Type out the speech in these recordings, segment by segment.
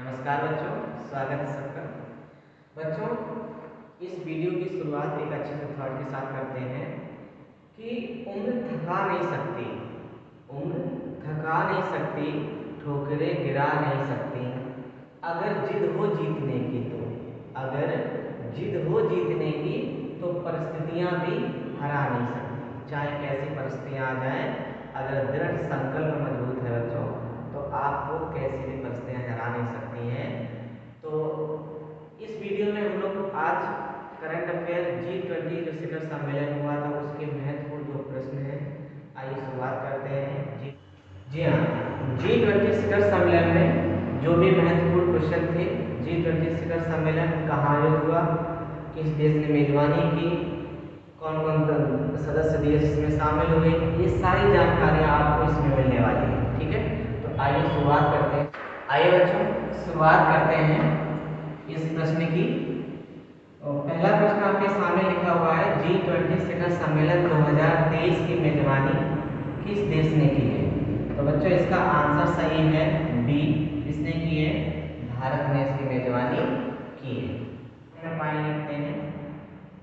नमस्कार बच्चों, स्वागत है सबका। बच्चों, इस वीडियो की शुरुआत एक अच्छे से थॉट के साथ करते हैं कि उम्र थका नहीं सकती, उम्र थका नहीं सकती, ठोकरें गिरा नहीं सकती। अगर जिद हो जीतने की तो अगर जिद हो जीतने की तो परिस्थितियां भी हरा नहीं सकती। चाहे कैसी परिस्थितियां आ जाएं, अगर दृढ़ संकल्प मजबूत है बच्चों तो आपको कैसी भी परिस्थितियां हरा नहीं सकती हैं। तो इस वीडियो में हम लोग आज करंट अफेयर G20 जो शिखर सम्मेलन हुआ था उसके महत्वपूर्ण जो प्रश्न हैं, आइए शुरुआत करते हैं। जी हाँ, G20 शिखर सम्मेलन में जो भी महत्वपूर्ण क्वेश्चन थे, G20 शिखर सम्मेलन कहाँ आयोजित हुआ, किस देश ने मेजबानी की, कौन कौन सदस्य देश इसमें शामिल हुए, ये सारी जानकारियाँ आपको इसमें मिलने वाली है। ठीक है, तो आइए शुरुआत करते हैं। आइए बच्चों, शुरुआत करते हैं इस प्रश्न की। पहला प्रश्न आपके सामने लिखा हुआ है, G20 शिखर सम्मेलन 2023 की मेजबानी किस देश ने की है। तो बच्चों इसका आंसर सही है बी, किसने की है, भारत ने इसकी मेजबानी की है। पॉइंट लिखते हैं,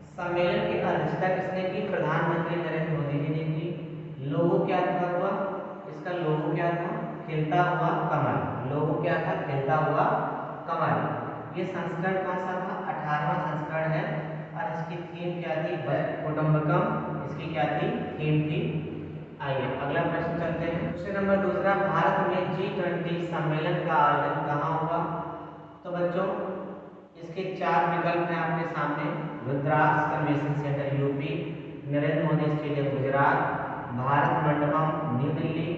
सम्मेलन की अध्यक्षता किसने की, प्रधानमंत्री नरेंद्र मोदी जी ने की। लोगो क्या हुआ, इसका लोगो क्या था, खिलता हुआ कमल। लोगो क्या था, खिलता हुआ कमल। ये संस्करण कौन सा था, 18वां संस्करण है और इसकी थीम क्या थी, कुटुंबकम। इसकी क्या थी, थीम थी। आइए अगला प्रश्न चलते हैं। क्वेश्चन नंबर दूसरा, भारत में G20 सम्मेलन का आयोजन कहाँ हुआ। तो बच्चों इसके चार विकल्प हैं आपके सामने। Rudraksh convention centre UP, Narendra Modi stadium Gujarat, Bharat Mandapam New Delhi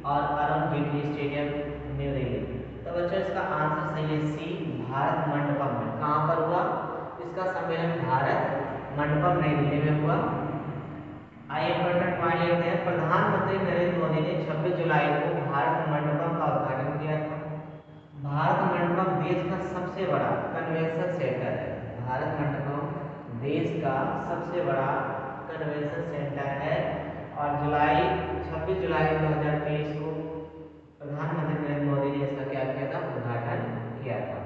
और अरुण जेटली स्टेडियम न्यू दिल्ली। तो बच्चों इसका आंसर सही है सी, भारत मंडपम में। कहाँ पर हुआ, इसका सम्मेलन भारत मंडपम नई दिल्ली में हुआ। आइए इंपॉर्टेंट पॉइंट लेते हैं, प्रधानमंत्री नरेंद्र मोदी ने 26 जुलाई को भारत मंडपम का उद्घाटन किया था। भारत मंडपम देश का सबसे बड़ा कन्वेंशन सेंटर है। भारत मंडपम देश का सबसे बड़ा कन्वेंशन सेंटर है और 26 जुलाई 2023 को प्रधानमंत्री नरेंद्र मोदी ने इसका क्या किया था, उद्घाटन किया था।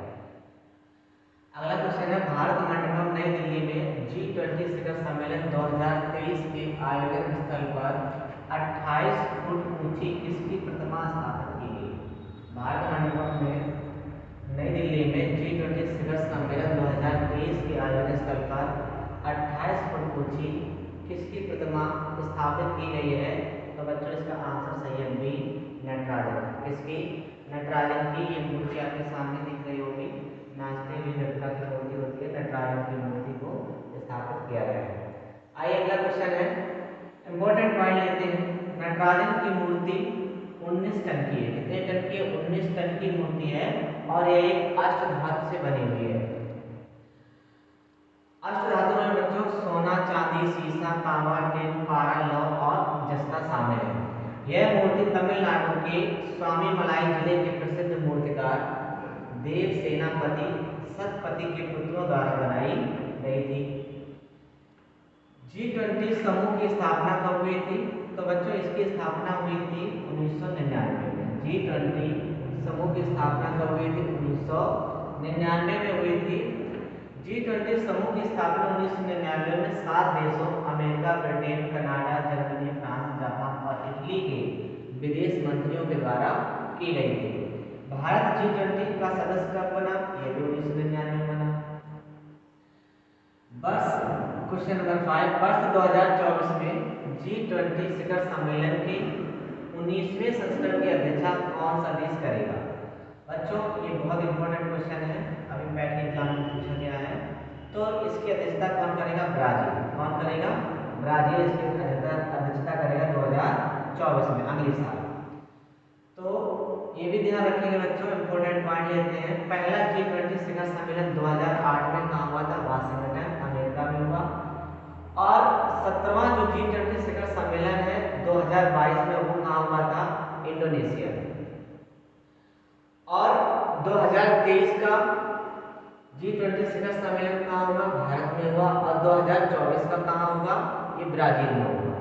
अगला क्वेश्चन है, भारत मंडपम नई दिल्ली में G20 शिखर सम्मेलन 2023 के आयोजन स्थल पर 28 फुट ऊंची किसकी प्रतिमा स्थापित की गई। भारत मंडपम में नई दिल्ली में G20 शिखर सम्मेलन 2023 के आयोजन स्थल पर 28 फुट ऊंची किसकी प्रतिमा स्थापित की गई है। तो बच्चों इसका आंसर सही है बी, नटराजन। किसकी, नटराजन की ये मूर्ति आपके सामने दिख रही होगी, नाचते हुए देवता की मूर्ति होती है, नटराजन की मूर्ति को स्थापित किया गया है। आइए अगला क्वेश्चन है, इंपॉर्टेंट पॉइंट लेते हैं। नटराजन की मूर्ति 19 टन की है। कितने टन की है, 19 टन की मूर्ति है और यह एक अष्टधातु से बनी हुई है। अष्टधातु में बच्चों सोना, चांदी, सीसा, तांबा, टिन, पारा, लौह और जस्ता शामिल है। यह मूर्ति तमिलनाडु के स्वामी मलाई जिले के प्रसिद्ध मूर्तिकार देव सेनापति सतपति के पुत्रों द्वारा बनाई गई थी। G20 समूह की स्थापना कब हुई थी। तो बच्चों इसकी स्थापना हुई थी 1999 में। G20 समूह की स्थापना कब हुई थी, 1999 में हुई थी। G20 समूह की स्थापना 1999 में 7 देशों America, Britain, Canada, Germany, France, Japan और इटली के विदेश मंत्रियों के द्वारा की गई थी। भारत G20 का सदस्य कब बना, यह भी 1999 में बना। वर्ष क्वेश्चन नंबर 5, वर्ष 2024 में G20 शिखर सम्मेलन के 19वें संस्करण की अध्यक्षता कौन सा देश करेगा। बच्चों ये बहुत इंपॉर्टेंट क्वेश्चन है, अभी पैट एग्जाम में पूछा गया है। तो इसकी अध्यक्षता कौन करेगा, ब्राजील। कौन करेगा, ब्राजील इसकी अध्यक्षता करेगा 2024 में, अगले साल। तो ये भी ध्यान रखेंगे बच्चों, इंपॉर्टेंट पॉइंट लेते हैं। पहला G20 शिखर सम्मेलन 2008 में कहाँ हुआ था, वाशिंगटन अमेरिका में हुआ। और 17वां जो G20 शिखर सम्मेलन है 2022 में, वो कहाँ हुआ था, इंडोनेशिया। और 2023 का G20 शिखर सम्मेलन कहाँ होगा, भारत में हुआ। और 2024 का कहाँ होगा, ये ब्राजील में होगा।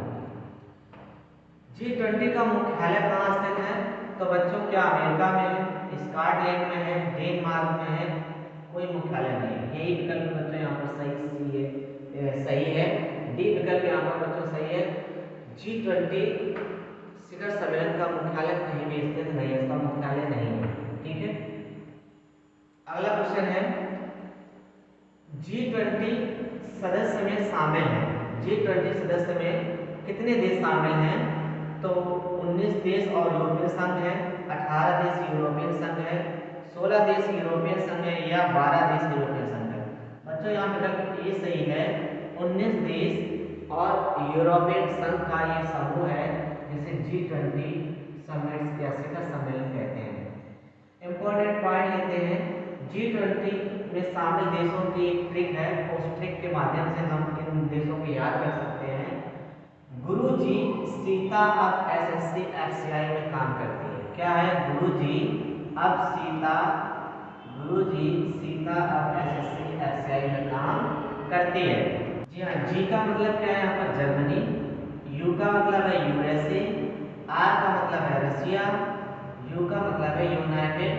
G20 का मुख्यालय कहाँ स्थित है, तो बच्चों क्या अमेरिका में है। स्कॉटलैंड में है, डेनमार्क में है, कोई मुख्यालय नहीं है। यही विकल्प बच्चों यहाँ पर सही है। डी विकल्प यहाँ पर बच्चों सही है। G20 शिखर सम्मेलन का मुख्यालय कहीं भी स्थित नहीं है, इसका मुख्यालय नहीं है। ठीक है, अगला क्वेश्चन है G20 सदस्य में शामिल है। G20 सदस्य में कितने देश शामिल हैं? तो 19 देश और यूरोपीय संघ है, 18 देश यूरोपीय संघ है, 16 देश यूरोपीय संघ है या 12 देश यूरोपीय संघ है। बच्चों यहाँ विकल्प ए सही है। 19 देश और यूरोपीय संघ का ये समूह है जिसे G20 समिट या शिखर सम्मेलन कहते हैं। इंपॉर्टेंट पॉइंट लेते हैं। G20 में शामिल देशों की एक ट्रिक है, उस ट्रिक के माध्यम से हम इन देशों को याद कर सकते हैं। गुरुजी सीता अब एसएससी एफसीआई में काम करती है। क्या है? गुरुजी सीता अब एसएससी एफसीआई में काम करती है। जी हाँ, जी का मतलब क्या है यहाँ पर? जर्मनी। यू का मतलब है यूएसए। आर का मतलब है रशिया। यू का मतलब है यूनाइटेड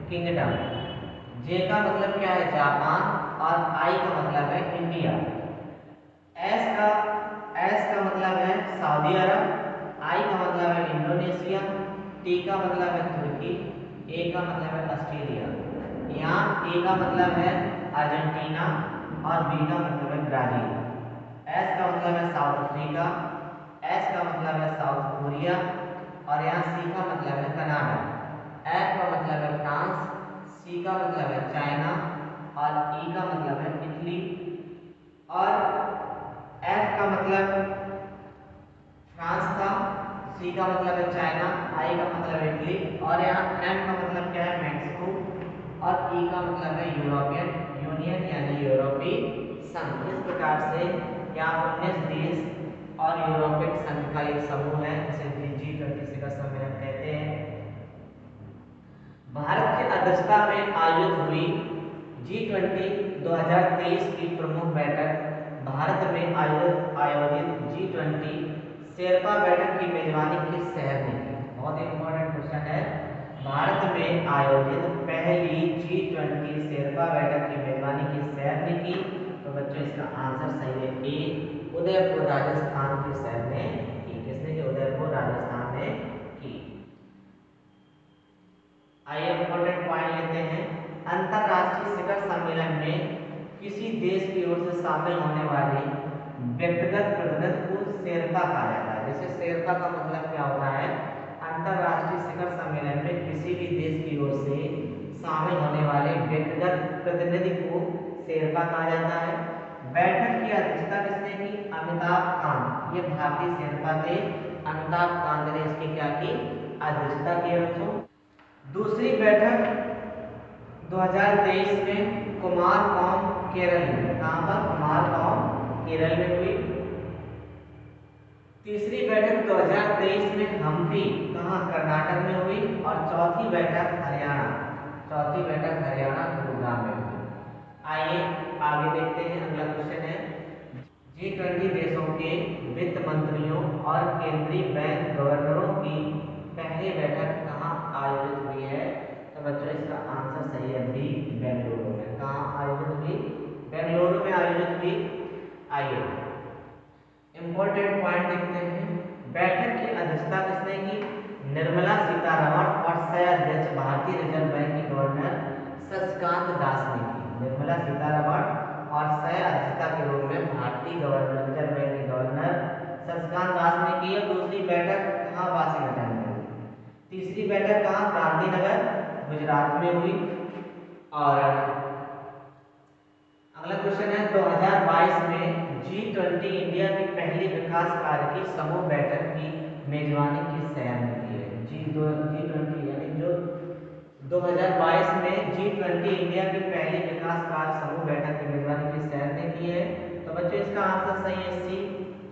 किंगडम। जे का मतलब क्या है? जापान। और आई का मतलब है इंडिया। एस का मतलब है सऊदी अरब। आई का मतलब है इंडोनेशिया। टी का मतलब है तुर्की। ए का मतलब है ऑस्ट्रेलिया। यहाँ ए का मतलब है अर्जेंटीना और बी का मतलब है ब्राजील। एस का मतलब है साउथ अफ्रीका। एस का मतलब है साउथ कोरिया और यहाँ सी का मतलब है कनाडा। एफ का मतलब है फ्रांस। सी का मतलब है चाइना और ई का मतलब है इटली और एफ का मतलब फ्रांस था, सी का मतलब है चाइना, आई का मतलब है इटली और यहाँ एम का मतलब क्या है? मैक्सिको और ई का मतलब है यूरोपियन यूनियन यानी यूरोपीय संघ। इस प्रकार से यहाँ 19 देश और यूरोपियन संघ का एक समूह है जिसे G20 शिखर सम्मेलन कहते हैं। भारत की अध्यक्षता में आयोजित हुई G20 2023 की प्रमुख बैठक भारत में आयोजित G20 शेरपा बैठक की मेजबानी किस शहर ने की? बहुत इंपॉर्टेंट क्वेश्चन है। भारत में आयोजित पहली G20 शेरपा बैठक की मेजबानी किस शहर ने की? तो बच्चों इसका आंसर सही है ए, उदयपुर राजस्थान के शहर ने की। किसने की? उदयपुर राजस्थान ने की। आइए इंपॉर्टेंट पॉइंट लेते हैं। अंतरराष्ट्रीय शिखर सम्मेलन में किसी देश की ओर से शामिल होने वाले व्यक्तिगत प्रतिनिधि को शेरपा कहा जाता है। जैसे शेरपा का मतलब क्या होता है? अंतरराष्ट्रीय शिखर सम्मेलन में किसी भी देश की ओर से शामिल होने वाले व्यक्तिगत प्रतिनिधि को शेरपा कहा जाता है। बैठक की अध्यक्षता किसने की? अमिताभ कांत। ये भारतीय शेरपा थे। अमिताभ कांत ने इसकी क्या की? अध्यक्षता की। बच्चों दूसरी बैठक 2023 में कुमारकोम केरल में, कहाँ पर? कुमारकोम केरल में हुई। तीसरी बैठक 2023 में हम्पी, कहाँ? कर्नाटक में हुई और चौथी बैठक हरियाणा गुरुग्राम में हुई। आइए आगे देखते हैं। अगला क्वेश्चन है G20 देशों के वित्त मंत्रियों और केंद्रीय बैंक गवर्नरों की पहली बैठक कहाँ आयोजित हुई है? तो बच्चों इसका आंसर सही है बी, बेंगलुरु में। कहाँ आयोजित हुई? बेंगलुरु में आयोजित हुई। आइए इंपॉर्टेंट पॉइंट देखते हैं। बैठक की अध्यक्षता किसने की? निर्मला सीतारमण और सह अध्यक्ष भारतीय रिजर्व बैंक के गवर्नर शक्तिकांत दास ने की। निर्मला सीतारमण और सह अध्यक्षता के रूप में भारतीय रिजर्व बैंक के गवर्नर शक्तिकांत दास ने की। दूसरी बैठक कहाँ? वाशिंगटन में हुई। तीसरी बैठक कहाँ? गांधीनगर गुजरात में हुई। और अगला क्वेश्चन है 2022 में G20 इंडिया की पहली विकास कार्य की समूह बैठक की मेजबानी किस शहर ने की है? G20 यानी जो 2022 में G20 इंडिया की पहली विकास कार्य समूह बैठक की मेजबानी किस शहर ने की है? तो बच्चों इसका आंसर सही है सी,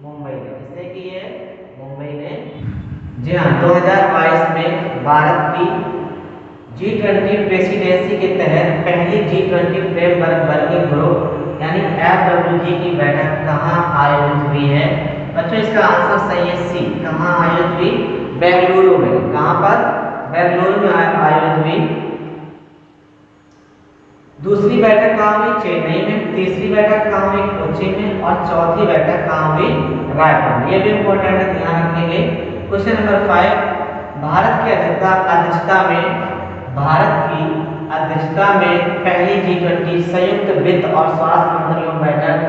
मुंबई ने। किसने की है? मुंबई ने। जी हाँ, 2022 में भारत की G20 प्रेसिडेंसी के तहत पहली G20 फ्रेमवर्क वर्किंग ग्रुप यानी FWG की बैठक कहाँ आयोजित हुई है? बच्चों इसका आंसर सही है सी, कहाँ आयोजित हुई? बेंगलुरु में। कहाँ पर? बेंगलुरु में आयोजित हुई। दूसरी बैठक कहाँ हुई? चेन्नई में। तीसरी बैठक कहाँ हुई? कोच्चि में। और चौथी बैठक कहाँ हुई? रायपुर में। ये भी इम्पोर्टेंट है, ध्यान रखेंगे। क्वेश्चन नंबर 5, भारत की अध्यक्षता में पहली G20 संयुक्त वित्त और स्वास्थ्य मंत्रियों बैठक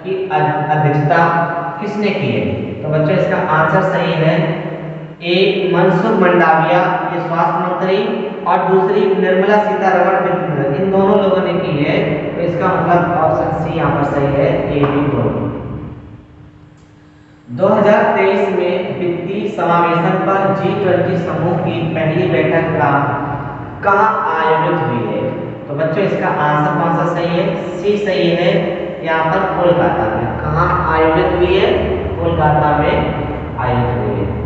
की अध्यक्षता किसने की है? तो बच्चों इसका आंसर सही है ए मनसुख मंडाविया, ये स्वास्थ्य मंत्री, और दूसरी निर्मला सीतारमण वित्त मंत्री, इन दोनों लोगों ने की है। तो इसका मतलब ऑप्शन सी यहाँ पर सही है, ए बी दोनों। 2023 में वित्तीय समावेशन पर G20 समूह की पहली बैठक कहाँ आयोजित हुई है? तो बच्चों इसका आंसर कौन सा सही है? सी सही है, यहाँ पर कोलकाता में। कहाँ आयोजित हुई है? कोलकाता में आयोजित हुई है।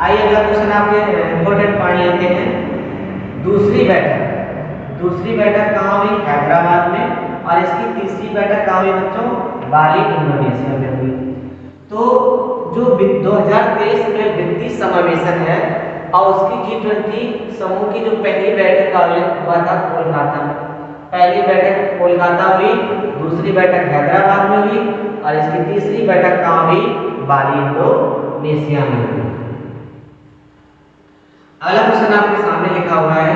आइए अगला क्वेश्चन आपके इंपॉर्टेंट पॉइंट लेते हैं। दूसरी बैठक कहाँ हुई? हैदराबाद में। और इसकी तीसरी बैठक कहाँ हुई बच्चों? बाली, इंडोनेशिया में हुई। तो जो 2023 में वित्तीय समावेशन है और उसकी G20 समूह की जो पहली बैठक का हुआ था कोलकाता में। पहली बैठक कोलकाता हुई, दूसरी बैठक हैदराबाद में हुई, और इसकी तीसरी बैठक कहाँ हुई? बाली, इंडोनेशिया में हुई। अगला क्वेश्चन आपके सामने लिखा हुआ है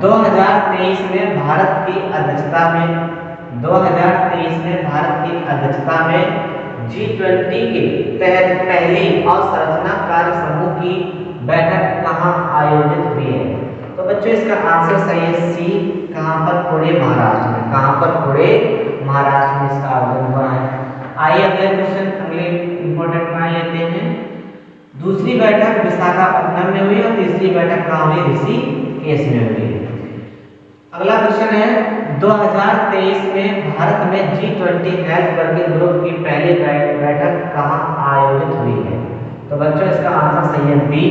2023 में भारत की अध्यक्षता में G20 के तहत पहली अवसंरचना कार्य समूह की बैठक कहाँ आयोजित हुई है? तो बच्चों इसका आंसर सही है सी, कहाँ पर? पुणे, महाराष्ट्र में। कहाँ पर? पुणे, महाराष्ट्र में इसका आयोजन हुआ है। आइए अगले क्वेश्चन, अगले इंपॉर्टेंट पॉइंट लेते हैं। दूसरी बैठक विशाखापट्टनम में हुई और तीसरी बैठक कहाँ हुई? ऋषिकेश में हुई। अगला क्वेश्चन है 2023 में भारत में G20 हेल्थ वर्किंग ग्रुप की पहली बैठक कहाँ आयोजित हुई है? तो बच्चों इसका आंसर सही है बी,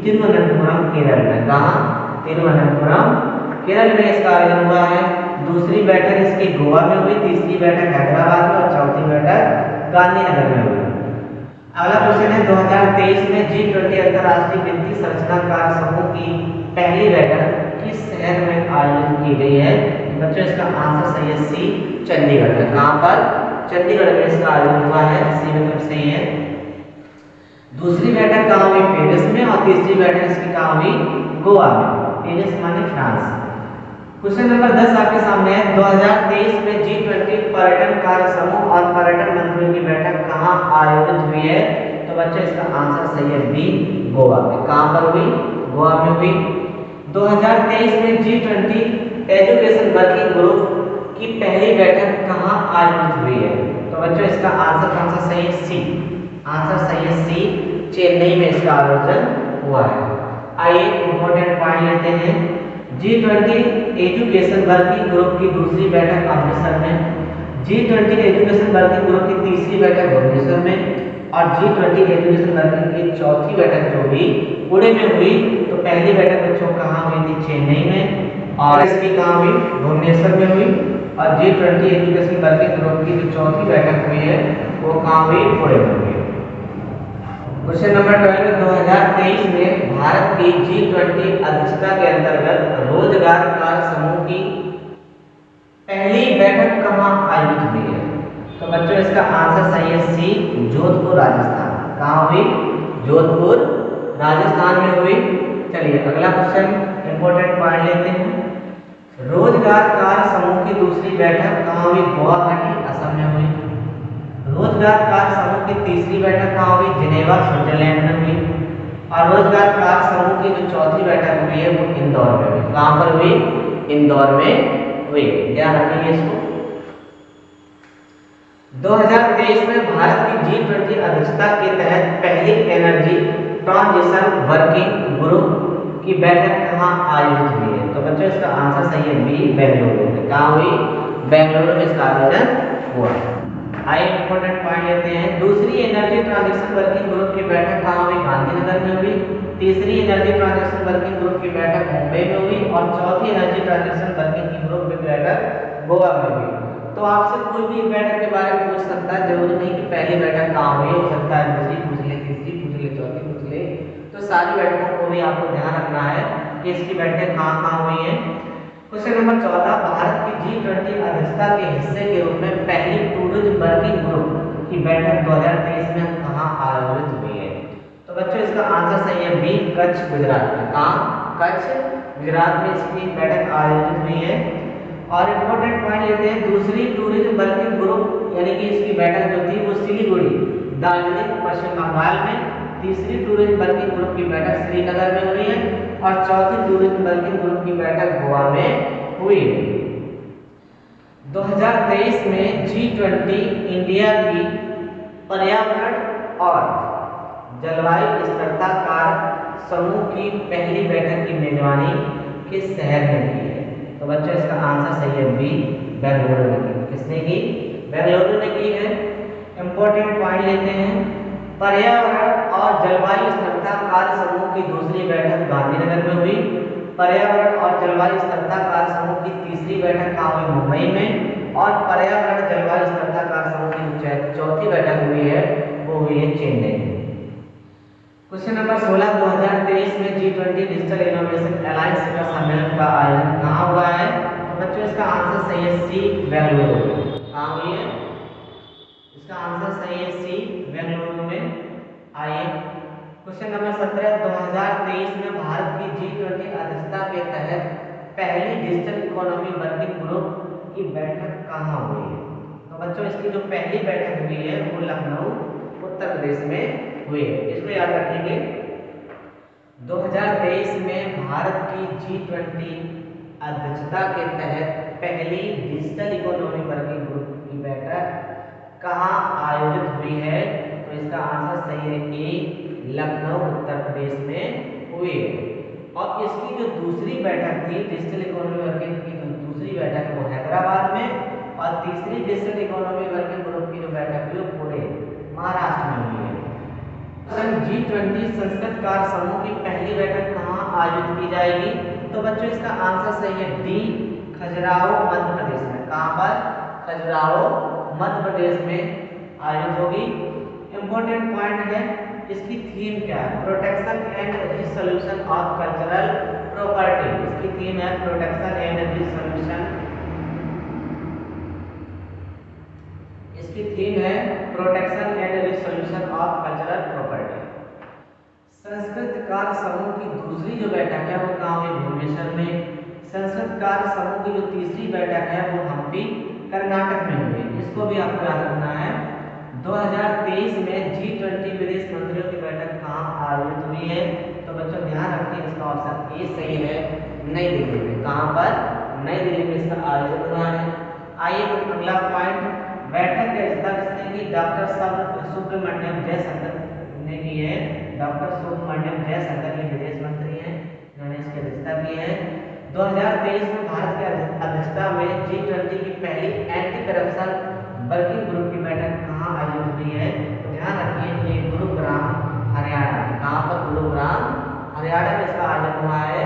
तिरुवनंतपुरम, केरल में। कहाँ? तिरुवनंतपुरम, केरल में इसका आयोजन हुआ है। दूसरी बैठक इसकी गोवा में हुई, तीसरी बैठक हैदराबाद में, और चौथी बैठक गांधीनगर में हुई। अगला क्वेश्चन है 2023 में G20 अंतर्राष्ट्रीय वित्तीय संरचना कार्य समूह की पहली बैठक किस शहर में आयोजित की गई है? बच्चों इसका आंसर सही है सी, चंडीगढ़ में। कहाँ पर? चंडीगढ़ में इसका आयोजन हुआ है, सी में सही है। दूसरी बैठक कहाँ हुई? पेरिस में। और तीसरी बैठक इसकी कहाँ हुई? गोवा में। पेरिस माने फ्रांस। क्वेश्चन नंबर 10 आपके सामने है 2023 में G20 पर्यटन कार्य समूह और पर्यटन मंत्रियों की बैठक कहाँ आयोजित हुई है? तो बच्चों इसका आंसर सही है बी, गोवा में। कहाँ पर हुई? गोवा में हुई। 2023 में G20 एजुकेशन वर्किंग ग्रुप की पहली बैठक कहाँ आयोजित हुई है? तो बच्चों इसका आंसर कौन सा सही है? सी। आंसर सही है सी, चेन्नई में इसका आयोजन हुआ है। आइए इंपॉर्टेंट पॉइंट लेते हैं। G20 एजुकेशन वर्किंग ग्रुप की दूसरी बैठक अमृतसर में, G20 एजुकेशन वर्किंग ग्रुप की तीसरी बैठक भुवनेश्वर में, और G20 एजुकेशन वर्किंग की चौथी बैठक जो हुई पुणे में हुई। तो पहली बैठक बच्चों कहाँ हुई थी? चेन्नई में। और इसकी कहाँ हुई? भुवनेश्वर में हुई। और G20 एजुकेशन वर्किंग ग्रुप की जो चौथी बैठक हुई है वो कहाँ हुई? पुणे में हुई। क्वेश्चन नंबर 12, 2023 में भारत की G20 अध्यक्षता के अंतर्गत रोजगार कार्य समूह की पहली बैठक कहाँ आयोजित हुई है? तो बच्चों इसका आंसर सही है सी, जोधपुर, राजस्थान। कहाँ हुई? जोधपुर, राजस्थान में हुई। चलिए अगला क्वेश्चन इंपॉर्टेंट पॉइंट लेते हैं। रोजगार कार्य समूह की दूसरी बैठक कहाँ हुई? गुवाहाटी, असम में हुई। रोजगार कार्य समूह की तीसरी बैठक कहाँ हुई? जिनेवा, स्विट्जरलैंड में हुई। और रोजगार कार्य समूह की जो चौथी बैठक हुई है वो इंदौर में हुई। कहाँ पर हुई? इंदौर में हुई। ध्यान रखिए इसको। 2023 में भारत की G20 अध्यक्षता के तहत पहली एनर्जी ट्रांजिशन वर्किंग ग्रुप की बैठक कहाँ आयोजित हुई है? तो बच्चों इसका आंसर सही है बी, बेंगलुरु में। कहाँ हुई? बेंगलुरु में इसका आयोजन हुआ। आइए इंपॉर्टेंट पॉइंट लेते हैं। दूसरी एनर्जी ट्रांजिशन वर्किंग ग्रुप की बैठक कहाँ हुई? गांधीनगर में हुई। तीसरी एनर्जी ट्रांजिशन वर्किंग ग्रुप की बैठक मुंबई में हुई। और चौथी एनर्जी ट्रांजिशन वर्किंग ग्रुप की बैठक गोवा में हुई। तो आपसे कोई भी बैठक के बारे में पूछ सकता है, जरूरी नहीं कि पहली बैठक कहाँ हुई, हो सकता है दूसरी पूछ ले, तीसरी पूछ ले, चौथी पूछ ले। तो सारी बैठकों को भी आपको ध्यान रखना है। कि इसकी बैठकें कहाँ कहाँ हुई हैं। क्वेश्चन नंबर 14, भारत की G20 अध्यक्षता के हिस्से के रूप में पहली टूरिज्म वर्किंग ग्रुप की बैठक 2023 में कहाँ आयोजित हुई है। तो बच्चों इसका आंसर सही है बी, कच्छ गुजरात में। कहाँ? कच्छ गुजरात में इसकी बैठक आयोजित हुई है। और इम्पोर्टेंट पॉइंट लेते हैं, दूसरी टूरिज्म वर्किंग ग्रुप यानी कि इसकी बैठक जो थी वो सिलीगुड़ी दार्जिलिंग पश्चिम बंगाल में, तीसरी टूरिज्म वर्किंग ग्रुप की बैठक श्रीनगर में हुई है और चौथी टूरिज्म वर्किंग ग्रुप की बैठक गोवा में हुई है। 2023 में G20 इंडिया की पर्यावरण और जलवायु स्थिरता कार्य समूह की पहली बैठक की मेजबानी किस शहर में की है। तो बच्चों इसका आंसर सही है बी, बेंगलुरु ने की। किसने की? बेंगलुरु ने की है। इंपॉर्टेंट पॉइंट लेते हैं, पर्यावरण और जलवायु स्थिरता कार्य समूह की दूसरी बैठक गांधीनगर में हुई। पर्यावरण और जलवायु स्थिरता कार्य समूह की तीसरी बैठक कहाँ हुई? मुंबई में। और पर्यावरण जलवायु स्थिरता कार्य समूह की चौथी बैठक हुई है वो हुई है चेन्नई में। क्वेश्चन नंबर 16, 2023 में G20 डिजिटल इनोवेशन अलायंस शिखर सम्मेलन का आयोजन कहाँ हुआ है। तो बच्चों इसका आंसर सही है सी, बेंगलुरु। कहाँ हुई है? इसका आंसर सही है सी, बेंगलुरु में। आइए क्वेश्चन नंबर 17, 2023 में भारत की G20 अध्यक्षता के तहत पहली डिजिटल इकोनॉमी वर्किंग ग्रुप की बैठक कहाँ हुई है। तो बच्चों इसकी जो पहली बैठक हुई है वो लखनऊ उत्तर प्रदेश में हुई है। इसको याद रखेंगे। 2023 में भारत की G20 अध्यक्षता के तहत पहली डिजिटल इकोनॉमी वर्किंग ग्रुप की बैठक कहाँ आयोजित हुई है। तो इसका आंसर सही है ए, लखनऊ उत्तर प्रदेश में हुई है। और इसकी जो दूसरी बैठक थी डिजिटल इकोनॉमी वर्किंग की जो दूसरी बैठक वो हैदराबाद में और तीसरी डिजिटल इकोनॉमी वर्किंग ग्रुप की जो बैठक हुई वो पुणे महाराष्ट्र में हुई है। G20 संस्कृत कार्य समूह की पहली बैठक कहाँ आयोजित की जाएगी। तो बच्चों इसका आंसर सही है डी, खजुराहो मध्य प्रदेश में। कहाँ पर? खजुराहो मध्य प्रदेश में आयोजित होगी। इंपॉर्टेंट पॉइंट है, इसकी थीम क्या है? Protection and resolution of cultural property. इसकी थीम है प्रोटेक्शन एंड रिसोल्यूशन। इसकी थीम है protection and resolution of cultural property. Sanskrit कार्य समूह की दूसरी जो बैठक है वो कहाँ हुई? भुवनेश्वर में। संस्कृत कार्य समूह की जो तीसरी बैठक है वो हम्पी कर्नाटक में हुई। इसको भी आपको याद रखना है। 2023 में G20 विदेश मंत्रियों की बैठक कहाँ आयोजित हुई है। तो बच्चों ध्यान रखिए इसका ऑप्शन ए सही है, नई दिल्ली में। कहाँ पर? नई दिल्ली में इसका आयोजन हुआ है। आइए अगला पॉइंट, बैठक की अध्यक्षता किसने की? डॉक्टर सुब्रमण्यम जयशंकर ने की है। डॉक्टर सुब्रमण्यम जयशंकर ये विदेश मंत्री हैं, उन्होंने इसकी अध्यक्षता की है। 2023 में भारत की अध्यक्षता में G20 की पहली एंटी करप्शन वर्किंग ग्रुप की बैठक कहाँ आयोजित हुई है। तो ध्यान रखिए ये गुरुग्राम हरियाणा। कहाँ पर? गुरुग्राम हरियाणा में इसका आयोजन हुआ है।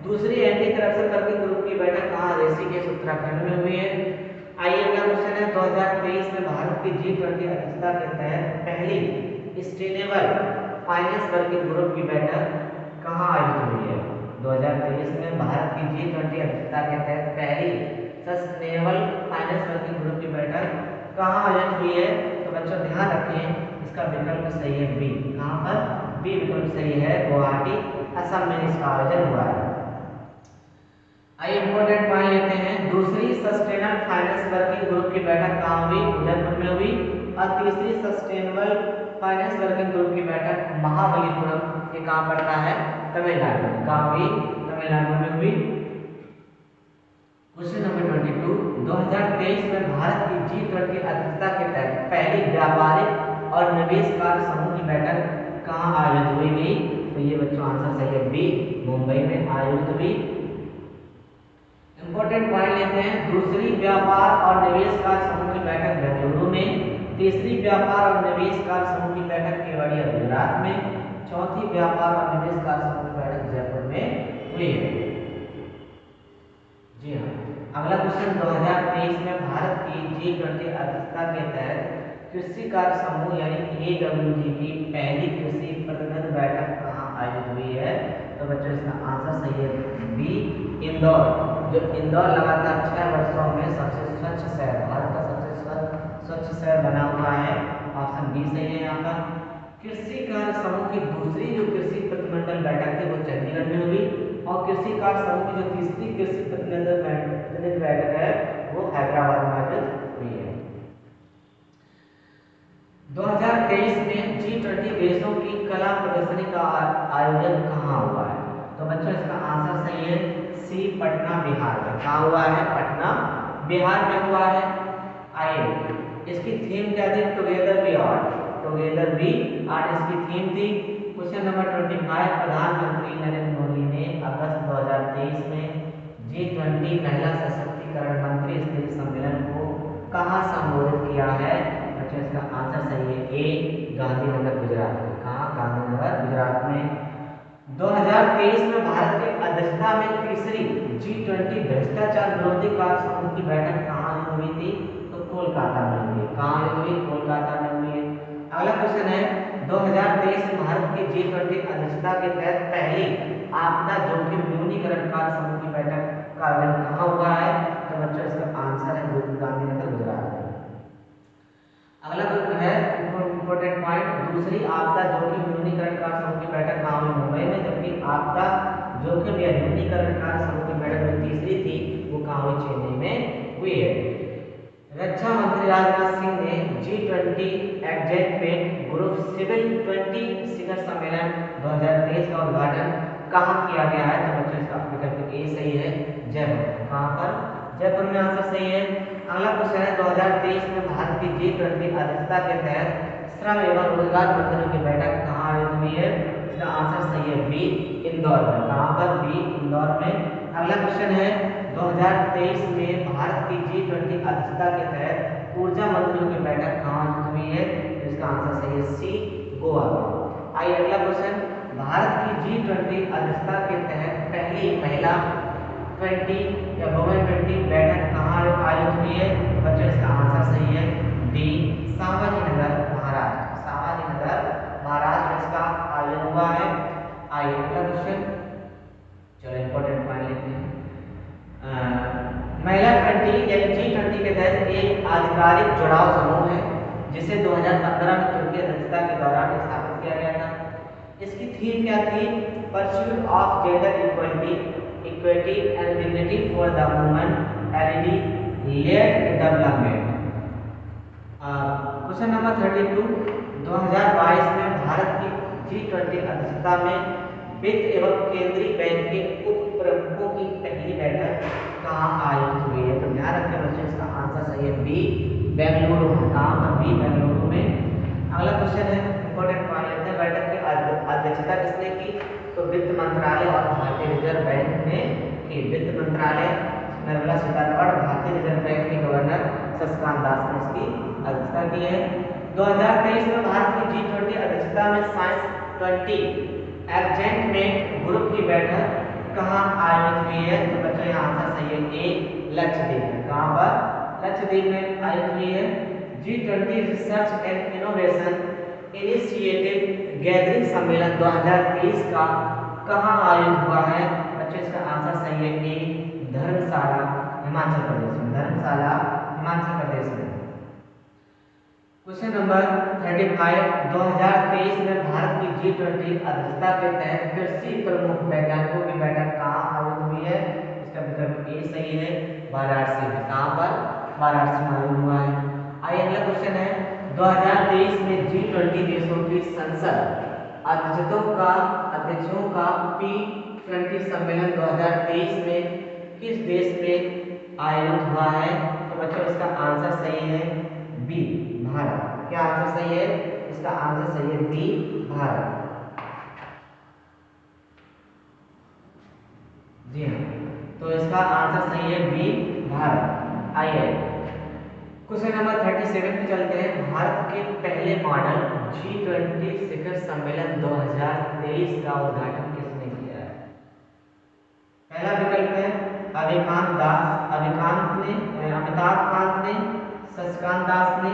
दूसरी एंटी करप्शन वर्किंग ग्रुप की बैठक कहाँ? ऋषिकेश उत्तराखंड में हुई है। आइए अगला क्वेश्चन है, 2023 में भारत की G20 अध्यक्षता के तहत पहली सस्टेनेबल फाइनेंस वर्किंग ग्रुप की बैठक कहाँ आयोजित हुई है। 2023 में भारत की G20 अध्यक्षता के तहत पहली सस्टेनेबल फाइनेंस वर्किंग ग्रुप की बैठक कहाँ आयोजित हुई है। तो बच्चों ध्यान रखें इसका विकल्प सही है बी। कहाँ पर? बी विकल्प सही है, गुवाहाटी असम में इसका आयोजन हुआ है। आइए इंपॉर्टेंट पॉइंट लेते हैं, दूसरी सस्टेनेबल फाइनेंस वर्किंग ग्रुप की बैठक कहाँ हुई? उदयपुर में हुई। और तीसरी सस्टेनेबल फाइनेंस वर्किंग ग्रुप की बैठक महाबलीपुरम, ये कहाँ पड़ता है? तमिलनाडु में। कहाँ हुई? तमिलनाडु में हुई। क्वेश्चन नंबर 22, 2023 में भारत की G20 अध्यक्षता के तहत पहली व्यापारिक और निवेश कार्य समूह की बैठक कहाँ आयोजित हुई थी। तो ये बच्चों आंसर सही है बी, मुंबई में आयोजित हुई। इंपॉर्टेंट पॉइंट लेते हैं, दूसरी व्यापार और निवेश कार्य समूह की बैठक बेंगलुरु में। तीसरी व्यापार और निवेश कार्य समूह की बैठक केवड़िया गुजरात में। चौथी व्यापार और निवेश कार्य समूह की बैठक जयपुर में हुई है। जी हाँ, अगला क्वेश्चन, 2023 में भारत की G20 अध्यक्षता के तहत कृषि कार्य समूह यानी AWG की पहली कृषि प्रतिनिधि बैठक कहाँ आयोजित हुई है। तो बच्चों इसका आंसर सही है बी इंदौर। जो इंदौर लगातार 6 वर्षों में सबसे स्वच्छ शहर, भारत का सबसे स्वच्छ शहर बना हुआ है। ऑप्शन बी सही है यहाँ पर। कृषि कार्य समूह की दूसरी जो कृषि प्रतिनिधिमंडल बैठक थी वो चंडीगढ़ में हुई, और कृषि कार्य समूह की जो तीसरी कृषि प्रतिनिधि बैठक है वो हैदराबाद में आयोजित हुई है। 2023 में G20 देशों की कला प्रदर्शनी का आयोजन कहाँ हुआ है? तो बच्चों इसका आंसर सही है सी पटना बिहार में। कहाँ हुआ है? पटना बिहार में हुआ है। आइए इसकी थीम क्या थी? Together we art, together we art इसकी थीम थी। क्वेश्चन नंबर 25, प्रधानमंत्री नरेंद्र मोदी ने अगस्त 2023 में G20 महिला सशक्तिकरण मंत्री स्तरीय सम्मेलन को कहाँ संबोधित किया है? बच्चों इसका आंसर सही है ए गांधीनगर गुजरात में। कहाँ? गांधीनगर गुजरात में। 2023 में भारत की अध्यक्षता में तीसरी G20 भ्रष्टाचार विरोधी कार्य समूह की बैठक कहाँ हुई थी? तो कोलकाता में हुई। कहाँ हुई? कोलकाता में हुई है। अगला क्वेश्चन है 2023 में भारत की G20 अध्यक्षता के तहत पहली आपदा जोखिम न्यूनीकरण कार्य समूह की बैठक का आयोजन कहाँ हुआ है? तो बच्चों इसका आंसर है गांधीनगर गुजरात में। अगला क्वेश्चन है इंपॉर्टेंट पॉइंट, दूसरी आपदा जोखिम न्यूनीकरण कार्य समूह की बैठक कहाँ हुई? मुंबई में। जबकि आपदा जोखिम या न्यूनीकरण कार्य समूह की बैठक जो तीसरी थी वो कहाँ हुई? चेन्नई में हुई है। रक्षा मंत्री राजनाथ सिंह ने G20 एग्जेटमेंट ग्रुप सिविल 20 शिखर सम्मेलन 2023 का उद्घाटन कहाँ किया गया है? तो बच्चों इसका विकल्प ए सही है, जयपुर। कहाँ पर? जयपुर में आंसर सही है। अगला क्वेश्चन है 2023 में भारत की G20 अध्यक्षता के तहत श्रम एवं रोजगार मंत्रियों की बैठक कहाँ आयोजित हुई है? इसका आंसर सही है बी इंदौर में। कहाँ पर? बी इंदौर में। अगला क्वेश्चन है 2023 में भारत की G20 अध्यक्षता के तहत ऊर्जा मंत्रियों की बैठक कहाँ आयोजित हुई है? तो इसका आंसर सही है सी गोवा में। आइए अगला क्वेश्चन, भारत की G20 अध्यक्षता के तहत पहली महिला 20 या वुमेन 20 बैठक कहाँ आयोजित हुई है? बच्चों इसका आंसर सही है डी संभाजीनगर महाराष्ट्र। संभाजीनगर महाराष्ट्र इसका आयोजन हुआ है। आइए अगला क्वेश्चन, चलो इंपॉर्टेंट पॉइंट लेते हैं। महिला 20 यानी G20 के तहत एक आधिकारिक जुड़ाव समूह है जिसे 2015 में तुर्की अध्यक्षता के दौरान स्थापित किया गया था। इसकी थीम क्या थी? Pursuit of gender equity and dignity for the woman LED lead development. Question number 32, 2022 में भारत की G20 अध्यक्षता में वित्त एवं केंद्रीय बैंक के उप प्रमुखों की पहली बैठक कहाँ आयोजित हुई है? तो ध्यान रखें बच्चों इसका आंसर सही है बी बेंगलुरु में। कहाँ पर? बी बेंगलुरु में। अगला क्वेश्चन है इंपॉर्टेंट पॉइंट लेते हैं, बैठक की अध्यक्षता किसने की? तो वित्त मंत्रालय और भारतीय रिजर्व बैंक ने की। वित्त मंत्रालय निर्मला सीतारमण, भारतीय रिजर्व बैंक के गवर्नर शक्तिकांत दास ने इसकी अध्यक्षता की है। 2023 में भारत की G20 अध्यक्षता में साइंस 20 एग्जेटमेंट ग्रुप की बैठक कहाँ आयोजित हुई है? तो बच्चों यहाँ आंसर सही है ए लक्षद्वीप में। कहाँ पर? लक्षद्वीप में आयोजित हुई है। G20 research and innovation initiative gathering सम्मेलन 2023 का कहाँ आयोजित हुआ है? बच्चों इसका आंसर सही है ए धर्मशाला हिमाचल प्रदेश में। धर्मशाला हिमाचल प्रदेश में। क्वेश्चन नंबर 35, 2023 में भारत की G20 अध्यक्षता के तहत कृषि प्रमुख वैज्ञानिकों की बैठक कहाँ आयोजित हुई है? इसका विकल्प ए सही है, वाराणसी में। कहाँ पर? वाराणसी में आयोजित हुआ है। आइए अगला क्वेश्चन है 2023 में G20 देशों की संसद अध्यक्षों का P20 सम्मेलन 2023 में किस देश में आयोजित हुआ है? तो बच्चों इसका आंसर सही है बी भारत। क्या आंसर सही है? इसका आंसर सही है बी भारत। जी हाँ, तो इसका आंसर सही है बी भारत। आइए क्वेश्चन नंबर 37 पे चलते हैं। भारत के पहले मॉडल G20 शिखर सम्मेलन 2023 का उद्घाटन किसने किया है? पहला विकल्प है अमिताभ कांत ने, शशिकांत दास ने,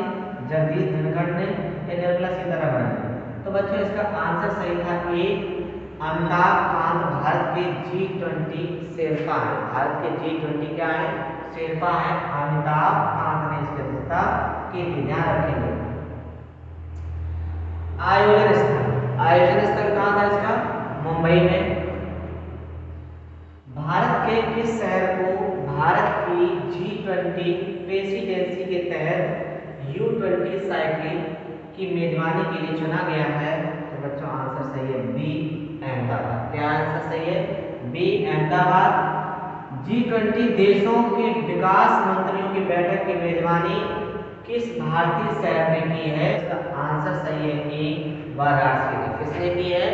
जगदीश धनखड़ ने या निर्मला सीतारमण ने। तो बच्चों इसका आंसर सही था ए अमिताभ कांत भारत के G20 शेरपा है। भारत के G20 क्या है? शेरपा है। अमिताभ कांत ने इसकी अध्यक्षता की थी, ध्यान रखेंगे। आयोजन स्थल, आयोजन स्थल कहाँ था इसका? मुंबई में। भारत के किस शहर को भारत की G20 प्रेसिडेंसी के तहत U20 साइकिल की मेजबानी के लिए चुना गया है? तो बच्चों आंसर सही है बी, अहमदाबाद। क्या आंसर सही है? बी, अहमदाबाद। G20 देशों के विकास मंत्रियों की बैठक की मेजबानी किस भारतीय शहर ने की है? इसका आंसर सही है ए, वाराणसी ने। किसने की है?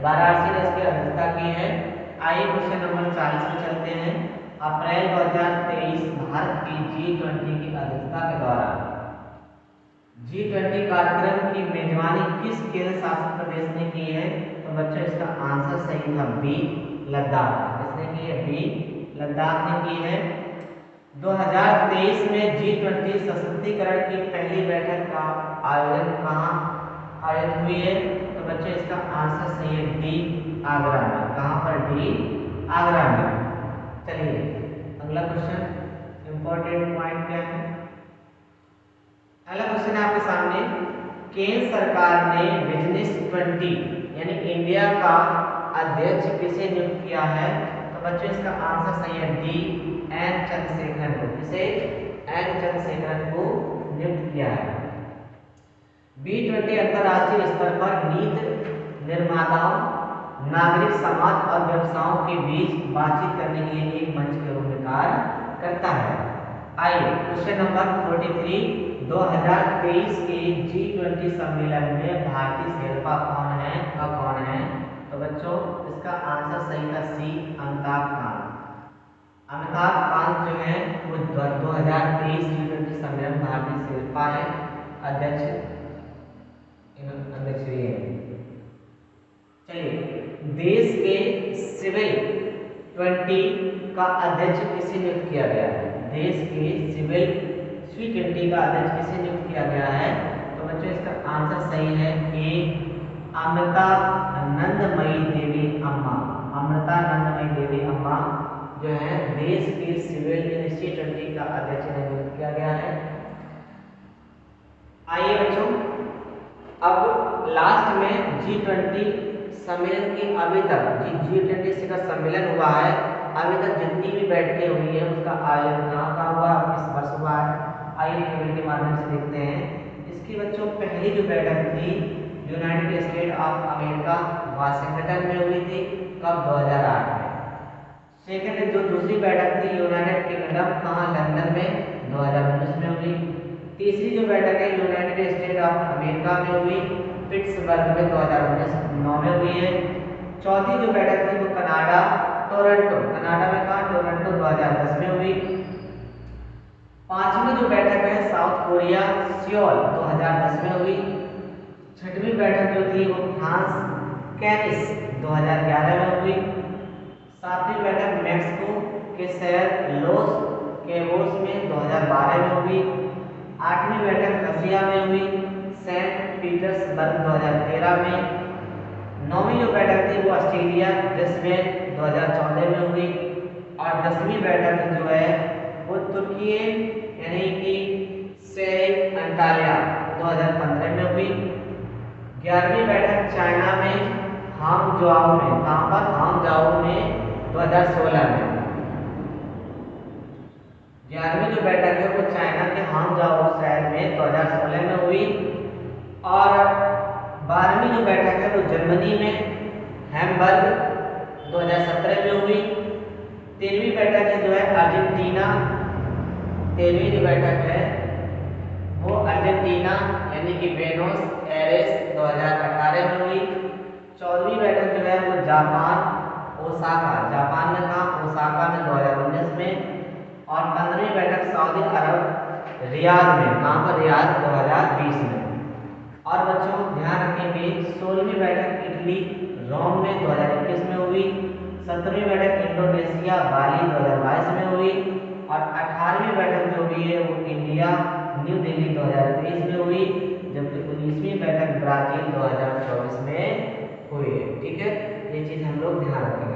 वाराणसी ने इसकी अध्यक्षता की है। आइए क्वेश्चन नंबर 40 में चलते हैं। अप्रैल 2023 भारत की G20 की अध्यक्षता के दौरान G20 कार्यक्रम की मेजबानी किस केंद्र शासित प्रदेश ने की है? तो बच्चों इसका आंसर सही था बी, लद्दाख। किसने की है? बी, लद्दाख ने की है। 2023 में G20 सशक्तिकरण की पहली बैठक का आयोजन कहाँ आयोजित हुई है? तो बच्चों इसका आंसर सही है डी, आगरा में। कहाँ पर? डी, आगरा में। चलिए अगला क्वेश्चन, इंपॉर्टेंट पॉइंट क्या है? अगला क्वेश्चन है आपके सामने, केंद्र सरकार ने बिजनेस 20 यानी इंडिया का अध्यक्ष किसे नियुक्त किया है? तो बच्चों इसका आंसर सही है डी, एन चंद्रशेखरन को। किसे? एन चंद्रशेखरन को नियुक्त किया है। B20 अंतर्राष्ट्रीय स्तर पर नीति निर्माताओं, नागरिक समाज और व्यवसायों के बीच बातचीत करने के लिए एक मंच के रूप में कार्य करता है। आइए क्वेश्चन नंबर 43, 2023 के G20 सम्मेलन में भारतीय शेरपा कौन है? कौन है? तो बच्चों इसका आंसर सही था सी, अमिताभ कांत। अमिताभ कांत जो है वो 2023 G20 सम्मेलन भारतीय शेरपा है, अध्यक्ष भी है। चलिए देश के सिविल 20 का अध्यक्ष किसे नियुक्त किया गया है? देश के सिविल C20 का अध्यक्ष किसे नियुक्त किया गया है? तो बच्चों इसका आंसर सही है ए, अमृतानंदमयी देवी अम्मा। अमृतानंदमयी देवी अम्मा जो है देश के सिविल C20 का अध्यक्ष नियुक्त किया गया है। आइए बच्चों अब लास्ट में G20 सम्मेलन की अभी तक G20 का सम्मेलन हुआ है, अभी तक जितनी भी बैठकें हुई है उसका आयोजन कहाँ हुआ? इस वर्ष हुआ है। आइए टेबल के माध्यम से देखते हैं। इसकी बच्चों पहली जो बैठक थी United state of America Washington में हुई थी। कब? 2008 में। सेकेंड जो दूसरी बैठक थी यूनाइटेड किंगडम, कहाँ? लंदन में, 2019 में हुई। तीसरी जो बैठक है यूनाइटेड स्टेट ऑफ अमेरिका में हुई, पिट्सबर्ग में 2019 में हुई है। चौथी जो बैठक थी वो कनाडा, टोरंटो, कनाडा में कहाँ? टोरंटो, 2010 में हुई। पांचवी जो बैठक है साउथ कोरिया, सियोल, 2010 में हुई। छठवीं बैठक जो थी वो फ्रांस, कैनिस, 2011 में हुई। सातवीं बैठक मैक्सिको के शहर लॉस केबोस में 2012 में हुई। आठवीं बैठक रसिया में हुई, सेंट पीटर्सबर्ग, 2013 में। नौवीं जो बैठक थी वो ऑस्ट्रेलिया, ब्रिस्बेन, 2014 में हुई। और 10वीं बैठक जो है वो तुर्की यानी कि शेरिफ अंटालिया, 2015 में हुई। 11वीं बैठक चाइना में हांगझोउ में, कहाँ पर? हांगझोउ में, 2016 में। 11वीं जो बैठक है वो चाइना के हांगझोउ शहर में 2016 में हुई। और 12वीं जो बैठक है वो जर्मनी में हैम्बर्ग, 2017 में हुई। 13वीं बैठक है जो है अर्जेंटीना, 13वीं जो बैठक है वो अर्जेंटीना यानी कि बेनोस एयरेस, 2018 में हुई। 14वीं बैठक जो है वो जापान, ओसाका, जापान में कहाँ? ओसाका में, 2019 में। और 15वीं बैठक सऊदी अरब रियाद में, कहाँ पर? रियाद, 2020 में। और बच्चों ध्यान रखेंगे 16वीं बैठक इटली रोम में 2021 में हुई। 17वीं बैठक इंडोनेशिया बाली, 2022 में हुई। और 18वीं बैठक जो हुई है वो इंडिया न्यू दिल्ली, 2023 में हुई। जबकि 19वीं बैठक ब्राजील, 2024 में हुई है। ठीक है, ये चीज लोग ध्यान रखें।